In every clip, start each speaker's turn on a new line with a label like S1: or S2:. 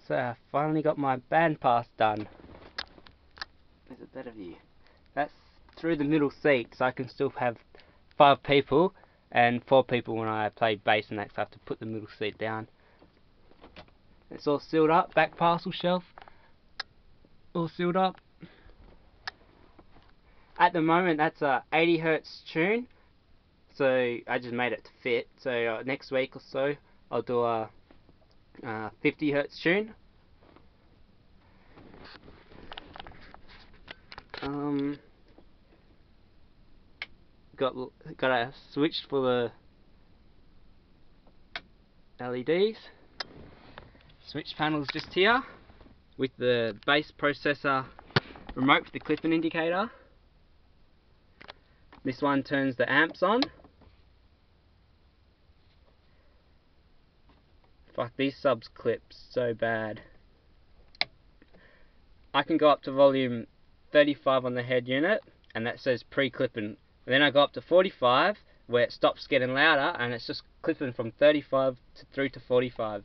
S1: So I finally got my bandpass done. There's a better view. That's through the middle seat, so I can still have 5 people and 4 people when I play bass and that, so I have to put the middle seat down. It's all sealed up, back parcel shelf, all sealed up. At the moment that's a 80 Hz tune, so I just made it to fit. So next week or so I'll do a 50 Hz tune. Got a switch for the LEDs. Switch panel's just here with the bass processor remote with the clipping indicator. This one turns the amps on. Fuck, these subs clip so bad. I can go up to volume 35 on the head unit, and that says pre-clipping. And then I go up to 45, where it stops getting louder, and it's just clipping from 35 through to 45.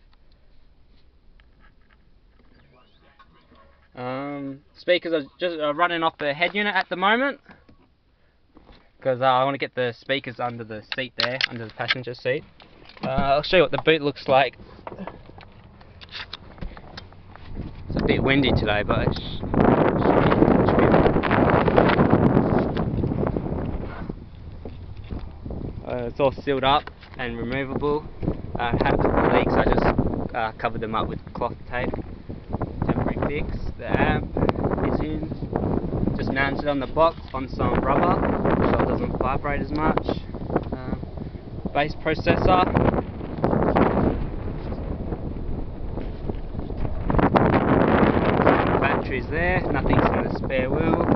S1: Speakers are just running off the head unit at the moment, because I want to get the speakers under the seat there, under the passenger seat. I'll show you what the boot looks like. It's a bit windy today, but it's all sealed up and removable. I had a couple of leaks, I just covered them up with cloth tape. Temporary fix. The amp is in. Just mounted on the box on some rubber so it doesn't vibrate as much. Bass processor. Batteries there, nothing's in the spare wheel.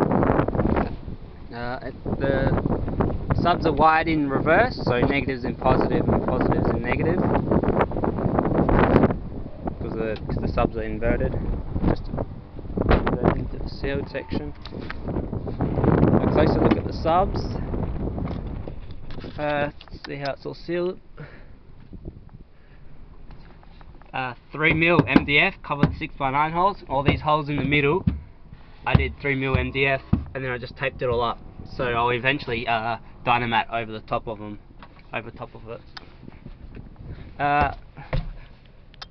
S1: The subs are wired in reverse, so negatives in positive and positives in negative, because the subs are inverted. Just into the sealed section. A closer look at the subs. See how it's all sealed. 3mm MDF covered 6x9 holes. All these holes in the middle, I did 3mm MDF, and then I just taped it all up. So I'll eventually dynamite over the top of them, over top of it.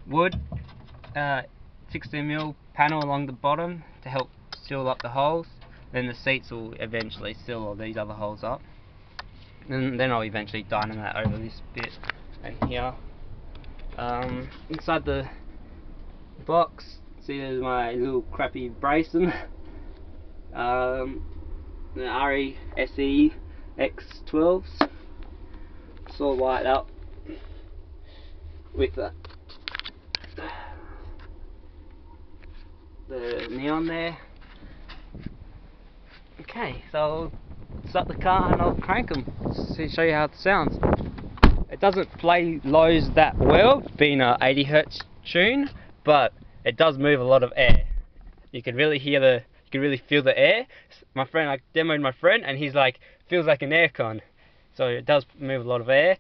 S1: Wood, 16mm panel along the bottom to help seal up the holes. Then the seats will eventually seal all these other holes up. And then I'll eventually dynamite over this bit and here. Inside the box, see there's my little crappy bracing. The RE SE X 12's. It's all light up with the neon there. Okay, so I'll start the car and I'll crank them. Show you how it sounds. It doesn't play lows that well, being a 80 Hz tune, but it does move a lot of air. You can really hear you can really feel the air. My friend, I demoed my friend, and he's like, feels like an aircon. So it does move a lot of air.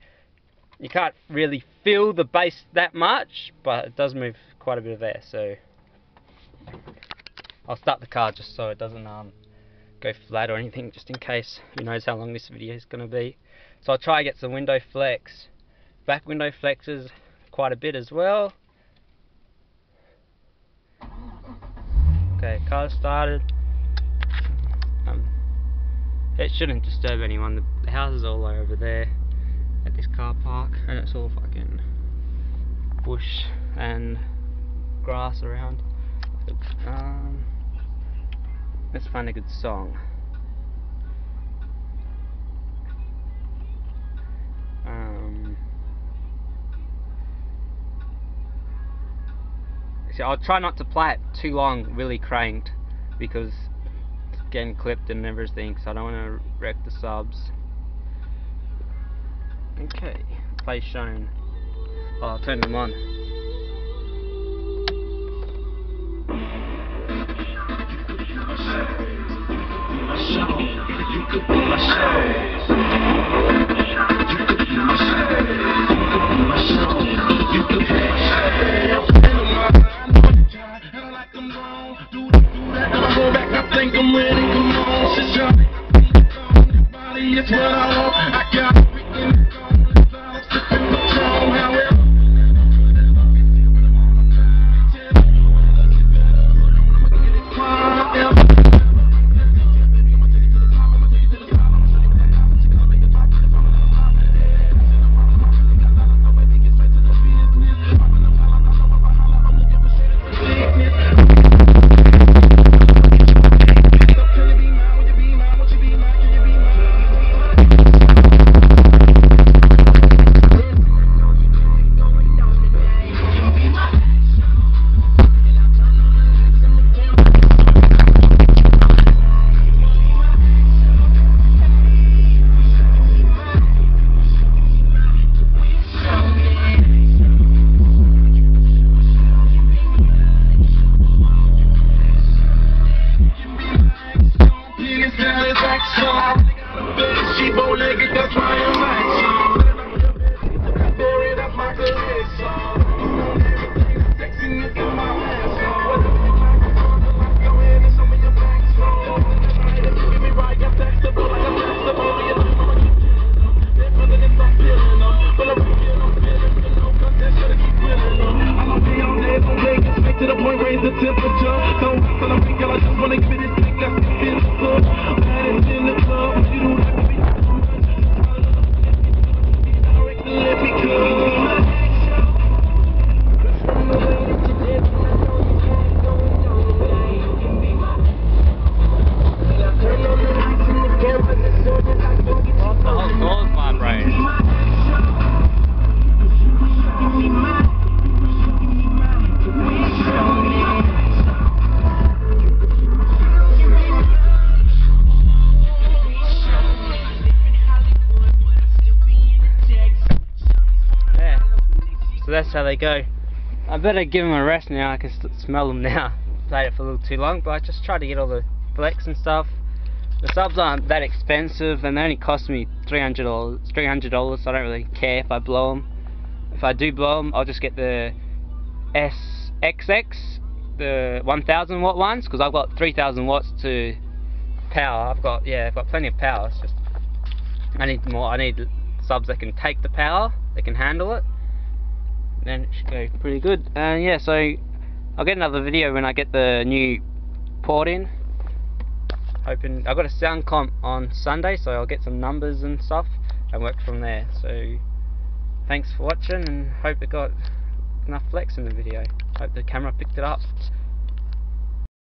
S1: You can't really feel the bass that much, but it does move quite a bit of air. So I'll start the car just so it doesn't go flat or anything, just in case. Who knows how long this video is going to be. So I'll try to get some window flex. Back window flexes quite a bit as well. Okay, car started. It shouldn't disturb anyone. The house is all over there at this car park, and it's all fucking bush and grass around. Let's find a good song. So I'll try not to play it too long, really cranked, because it's getting clipped and everything, so I don't want to wreck the subs. Okay, play shown. Oh, I'll turn them on.
S2: gets what I want. I got everything sipping Patron, however.
S1: So that's how they go. I better give them a rest now. I can smell them now. Played it for a little too long, but I just tried to get all the flex and stuff. The subs aren't that expensive, and they only cost me $300, so I don't really care if I blow them. If I do blow them, I'll just get the SXX, the 1000 watt ones, because I've got 3000 watts to power. I've got plenty of power. It's just I need more. I need subs that can take the power, they can handle it. Then it should go pretty good. And yeah, so I'll get another video when I get the new port in. Hoping I've got a sound comp on Sunday, so I'll get some numbers and stuff and work from there. So thanks for watching, and hope it got enough flex in the video. Hope the camera picked it up.